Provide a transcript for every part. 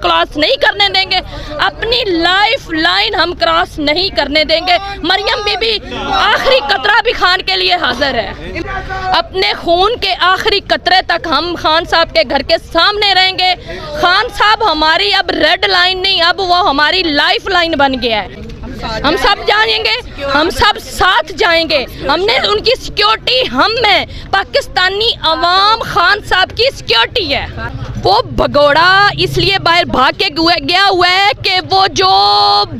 Cross نہیں کرنے دیں گے، اپنی لائف لائن ہم کراس نہیں کرنے دیں گے۔ مریم بی بی آخری قطرہ بھی خان کے لیے حاضر ہے، اپنے خون کے آخری قطرے تک ہم خان صاحب کے گھر کے سامنے رہیں گے۔ خان صاحب ہماری اب ریڈ لائن نہیں، اب وہ ہماری لائف لائن بن گیا ہے۔ ہم سب جائیں گے، ہم سب ساتھ جائیں گے، ہم نے ان کی سیکیورٹی ہم میں، پاکستانی عوام خان صاحب کی سیکیورٹی ہے۔ وہ بھگوڑا اس لیے باہر بھاگ کے گیا ہوا ہے کہ وہ جو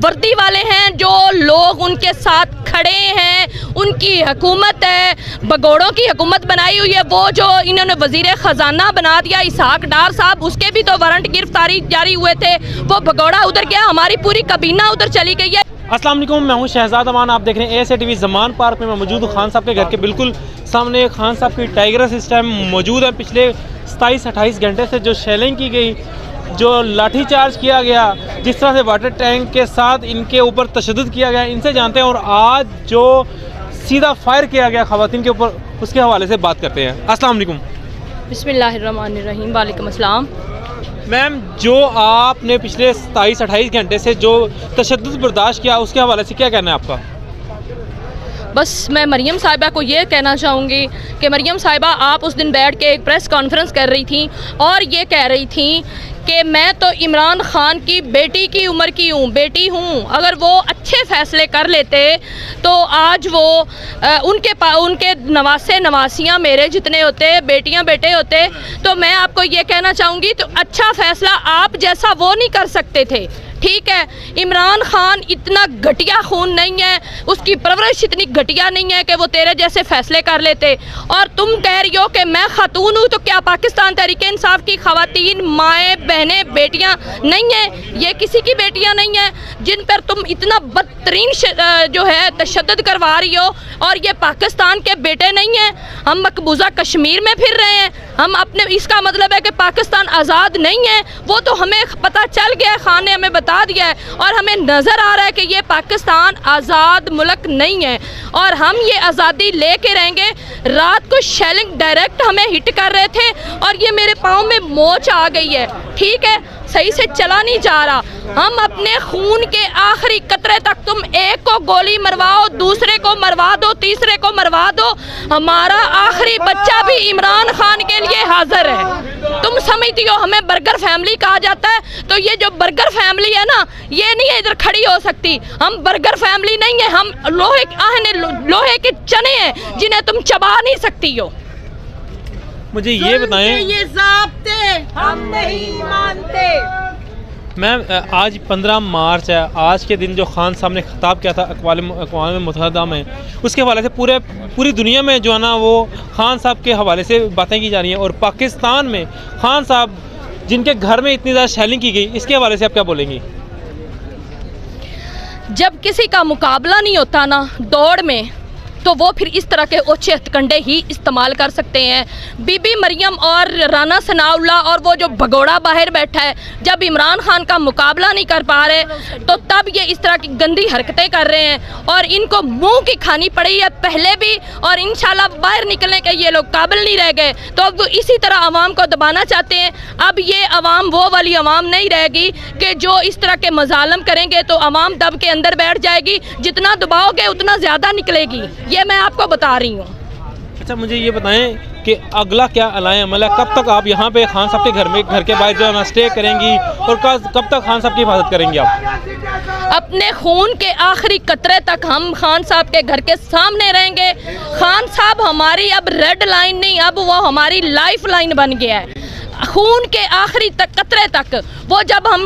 وردی والے ہیں، جو لوگ ان کے ساتھ کھڑے ہیں، ان کی حکومت ہے، بھگوڑوں کی حکومت بنائی ہوئی ہے۔ وہ جو انہوں نے وزیر خزانہ بنا دیا اسحاق ڈار صاحب، اس کے بھی تو وارنٹ گرفتاری جاری ہوئے تھے، وہ بھگوڑا ادھر گیا، ہماری پوری کابینہ ادھر چلی گئی ہے۔ السلام علیکم، میں ہوں شہزاد امان، آپ دیکھ رہے ہیں ASA TV زمان پارک میں۔ میں موجود ہوں خان صاحب کے گھر کے بالکل سامنے۔ خان صاحب کی ٹائگرس اس ٹائم موجود ہے۔ پچھلے 27-28 گھنٹے سے جو شیلنگ کی گئی، جو لاٹھی چارج کیا گیا، جس طرح سے واٹر ٹینک کے ساتھ ان کے اوپر تشدد کیا گیا، ان سے جانتے ہیں، اور آج جو سیدھا فائر کیا گیا خواتین کے اوپر، اس کے حوالے سے بات کرتے ہیں۔ السلام علیکم۔ بسم اللہ الرحمن الرحیم، وعلیکم السلام۔ میم، جو آپ نے پچھلے 27-28 گھنٹے سے جو تشدد برداشت کیا، اس کے حوالے سے کیا کہنا ہے آپ کا؟ بس میں مریم صاحبہ کو یہ کہنا چاہوں گی کہ مریم صاحبہ، آپ اس دن بیٹھ کے ایک پریس کانفرنس کر رہی تھیں اور یہ کہہ رہی تھیں کہ میں تو عمران خان کی بیٹی کی عمر کی بیٹی ہوں، اگر وہ اچھے فیصلے کر لیتے تو آج وہ ان کے نواسے نواسیاں میرے جتنے ہوتے، بیٹیاں بیٹے ہوتے۔ تو میں آپ کو یہ کہنا چاہوں گی تو اچھا فیصلہ آپ جیسا وہ نہیں کر سکتے تھے، ٹھیک ہے؟ عمران خان اتنا گھٹیا خون نہیں ہے، اس کی پرورش اتنی گھٹیا نہیں ہے کہ وہ تیرے جیسے فیصلے کر لیتے۔ اور تم کہہ رہی ہو کہ میں خاتون ہوں، تو کیا پاکستان تحریک انصاف کی خواتین مائیں بہنیں بیٹیاں نہیں ہیں؟ یہ کسی کی بیٹیاں نہیں ہیں جن پر تم اتنا بدترین جو ہے تشدد کروا رہی ہو، اور یہ پاکستان کے بیٹے نہیں ہیں۔ ہم مقبوضہ کشمیر میں پھر رہے ہیں، ہم اپنے، اس کا مطلب ہے کہ پاکستان آزاد نہیں ہے، وہ تو ہمیں پتہ چل گیا ہے، خان نے ہمیں بتا دیا ہے، اور ہمیں نظر آ رہا ہے کہ یہ پاکستان آزاد ملک نہیں ہے، اور ہم یہ آزادی لے کے رہیں گے۔ رات کو شیلنگ ڈائریکٹ ہمیں ہٹ کر رہے تھے، اور یہ میرے پاؤں میں موچ آ گئی ہے، ٹھیک ہے؟ صحیح سے چلا نہیں جا رہا۔ ہم اپنے خون کے آخری قطرے تک، تم ایک کو گولی مرواؤ، دوسرے کو مروا دو، تیسرے کو مروا دو، ہمارا آخری بچہ بھی عمران خان کے لیے حاضر ہے۔ تم سمجھتی ہو ہمیں برگر فیملی کہا جاتا ہے، تو یہ جو برگر فیملی ہے نا، یہ نہیں ہے ادھر کھڑی ہو سکتی۔ ہم برگر فیملی نہیں ہے، ہم لوہے کے چنے ہیں جنہیں تم چبا نہیں سکتی ہو۔ مجھے یہ بتائیں، یہ ضابطے ہم نہیں مانتے۔ میم، آج 15 مارچ ہے، آج کے دن جو خان صاحب نے خطاب کیا تھا اقوام متحدہ میں، اس کے حوالے سے پوری دنیا میں جو ہے نا وہ خان صاحب کے حوالے سے باتیں کی جا رہی ہیں، اور پاکستان میں خان صاحب جن کے گھر میں اتنی زیادہ شیلنگ کی گئی، اس کے حوالے سے آپ کیا بولیں گی؟ جب کسی کا مقابلہ نہیں ہوتا نا دوڑ میں، تو وہ پھر اس طرح کے اوچھے ہتھکنڈے ہی استعمال کر سکتے ہیں۔ بی بی مریم اور رانا ثناء اللہ اور وہ جو بھگوڑا باہر بیٹھا ہے، جب عمران خان کا مقابلہ نہیں کر پا رہے تو تب یہ اس طرح کی گندی حرکتیں کر رہے ہیں، اور ان کو منہ کی کھانی پڑی ہے پہلے بھی، اور انشاءاللہ باہر نکلنے کے یہ لوگ قابل نہیں رہ گئے، تو اب وہ اسی طرح عوام کو دبانا چاہتے ہیں۔ اب یہ عوام وہ والی عوام نہیں رہے گی کہ جو اس طرح کے مظالم کریں گے تو عوام دب کے اندر بیٹھ جائے گی، جتنا دباؤ گے اتنا زیادہ نکلے گی، یہ میں آپ کو بتا رہی ہوں۔ اچھا، مجھے یہ بتائیں کہ اگلا کیا علاج عمل ہے؟ کب تک آپ یہاں پہ خان صاحب کے گھر کے باہر جو ہے نا اسٹے کریں گی، اور کب تک خان صاحب کی حفاظت کریں گی آپ؟ اپنے خون کے آخری قطرے تک ہم خان صاحب کے گھر کے سامنے رہیں گے۔ خان صاحب ہماری اب ریڈ لائن نہیں، اب وہ ہماری لائف لائن بن گیا ہے۔ خون کے آخری قطرے تک، وہ جب ہم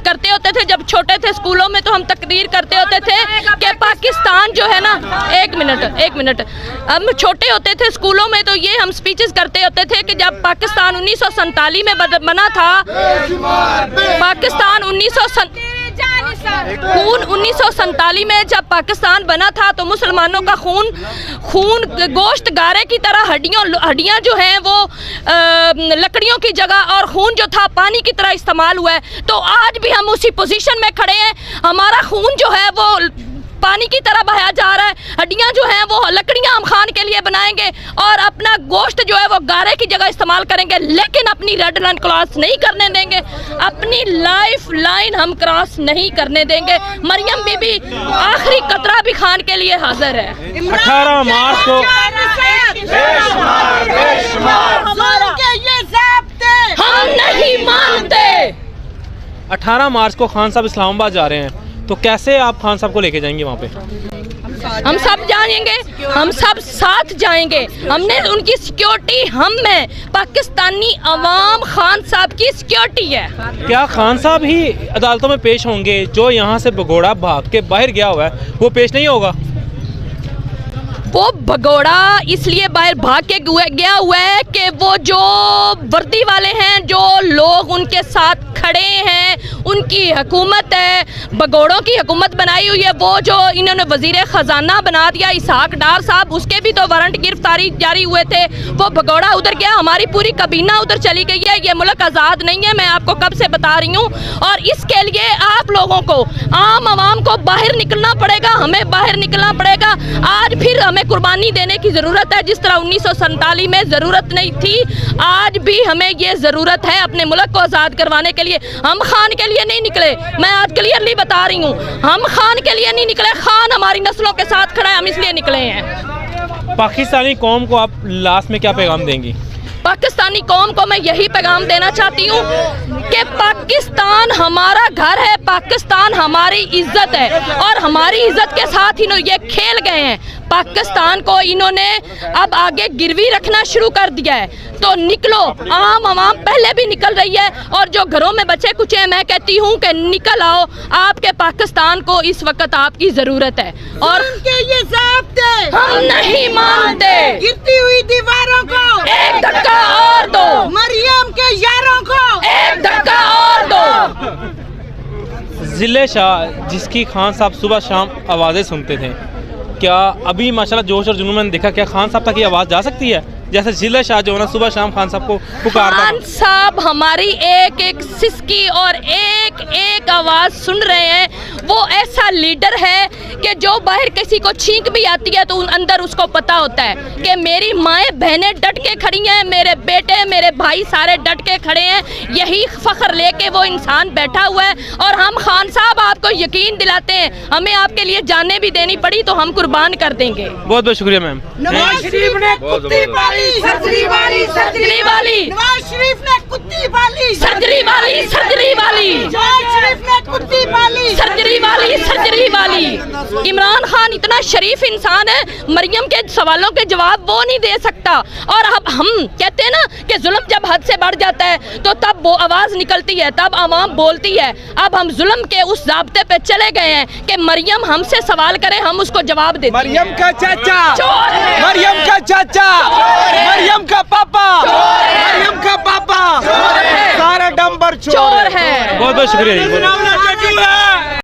کرتے ہوتے تھے، جب چھوٹے تھے اسکولوں میں، تو ہم تقریر کرتے ہوتے تھے کہ پاکستان جو ہے نا، ایک منٹ، ہم چھوٹے ہوتے تھے اسکولوں میں تو یہ ہم سپیچز کرتے ہوتے تھے کہ جب پاکستان 1947 میں بنا تھا، پاکستان 1947 میں جب پاکستان بنا تھا تو مسلمانوں کا خون گوشت گارے کی طرح، ہڈیاں جو ہیں وہ لکڑیوں کی جگہ، اور خون جو تھا پانی کی طرح استعمال ہوا ہے۔ تو آج بھی ہم اسی پوزیشن میں کھڑے ہیں، ہمارا خون جو ہے وہ پانی کی طرح بہایا جا رہا ہے. ہڈیاں جو ہیں وہ لکڑیاں ہم خان کے لیے بنائیں گے اور اپنا گوشت جو ہے وہ گارے کی جگہ استعمال کریں گے, لیکن اپنی ریڈ لائن کراس نہیں کرنے دیں گے, اپنی لائف لائن ہم کراس نہیں کرنے دیں گے. مریم بی بی آخری قطرہ بھی خان کے لیے حاضر ہے. 18 مارچ کو ہم نہیں مانتے. 18 مارچ کو خان صاحب اسلام آباد جا رہے ہیں, تو کیسے آپ خان صاحب کو لے کے جائیں گے وہاں پہ؟ ہم سب جائیں گے, ہم سب ساتھ جائیں گے. ہم نے ان کی سیکیورٹی ہم میں پاکستانی عوام خان صاحب کی سیکیورٹی ہے. کیا خان صاحب ہی عدالتوں میں پیش ہوں گے؟ جو یہاں سے بگوڑا بھاگ کے باہر گیا ہوا ہے وہ پیش نہیں ہوگا؟ وہ بگوڑا اس لیے باہر بھاگ کے گیا ہوا ہے کہ وہ جو وردی والے ہیں, جو لوگ ان کے ساتھ کھڑے ہیں, ان کی حکومت ہے, بگوڑوں کی حکومت بنائی ہوئی ہے. وہ جو انہوں نے وزیر خزانہ بنا دیا اسحاق ڈار صاحب, اس کے بھی تو وارنٹ گرفتاری جاری ہوئے تھے. وہ بگوڑا ادھر گیا, ہماری پوری کابینہ ادھر چلی گئی ہے. یہ ملک آزاد نہیں ہے, میں آپ کو کب سے بتا رہی ہوں. اور اس کے لیے آپ لوگوں کو, عام عوام کو باہر نکلنا پڑے گا, ہمیں باہر نکلنا پڑے گا. آج پھر ہمیں قربانی دینے کی ضرورت ہے, جس طرح 1947 میں ضرورت نہیں تھی, آج بھی ہمیں یہ ضرورت ہے اپنے ملک کو آزاد کروانے کے لیے. ہم خان کے لیے نہیں نکلے, میں آج کلیئرلی بتا رہی ہوں, ہم خان کے لیے نہیں نکلے. خان ہماری نسلوں کے ساتھ کھڑا ہے, ہم اس لیے نکلے ہیں. پاکستانی قوم کو آپ لاسٹ میں کیا پیغام دیں گی؟ پاکستانی قوم کو میں یہی پیغام دینا چاہتی ہوں کہ پاکستان ہمارا گھر ہے, پاکستان ہماری عزت ہے, اور ہماری عزت کے ساتھ ہی یہ کھیل گئے ہیں. پاکستان کو انہوں نے اب آگے گروی رکھنا شروع کر دیا ہے. تو نکلو, عام عوام پہلے بھی نکل رہی ہے, اور جو گھروں میں بچے کچھ ہیں, میں کہتی ہوں کہ نکل آؤ. آپ کے پاکستان کو اس وقت آپ کی ضرورت ہے, اور یہ ضابطے ہم نہیں مانتے. گرتی ہوئی دیواروں کو ایک دھکا اور دو, مریم کے یاروں کو ایک دھکا اور دو. ضلع شاہ جس کی خان صاحب صبح شام آوازیں سنتے تھے, کیا ابھی ماشاءاللہ جوش اور جنون میں نے دیکھا, کیا خان صاحب تک یہ آواز جا سکتی ہے جیسے ضلع شاہ جو ہے نا صبح شام خان صاحب کو پکارتا؟ خان صاحب ہماری ایک ایک سسکی اور ایک ایک آواز سن رہے ہیں. وہ ایسا لیڈر ہے کہ جو باہر کسی کو چھینک بھی آتی ہے تو اندر اس کو پتا ہوتا ہے کہ میری مائیں بہنیں ڈٹ کے کھڑی ہیں, میرے بیٹے میرے بھائی سارے ڈٹ کے کھڑے ہیں. یہی فخر لے کے وہ انسان بیٹھا ہوا ہے, اور ہم خان صاحب آپ کو یقین دلاتے ہیں, ہمیں آپ کے لیے جانیں بھی دینی پڑی تو ہم قربان کر دیں گے. بہت بہت شکریہ میم. نواز شریف نے کتی پالی سرجری والی, سرجری والی, نواز شریف نے کتی پالی سرجری والی, سرجری والی, نواز شریف نے کتی پالی سرجری والی, سرجری والی. عمران خان اتنا شریف انسان ہے, مریم کے سوالوں کے جواب وہ نہیں دے سکتا. اور اب ہم کہتے ہیں نا کہ ظلم جب حد سے بڑھ جاتا ہے تو تب وہ آواز نکلتی ہے, تب عوام بولتی ہے. اب ہم ظلم کے اس ضابطے پہ چلے گئے ہیں کہ مریم ہم سے سوال کرے, ہم اس کو جواب دیتے ہیں. مریم کا چاچا, چور ہے, مریم کا چاچا, مریم کا پاپا, مریم کا پاپا, سارا ڈمبر چور ہے. بہت بہت شکریہ.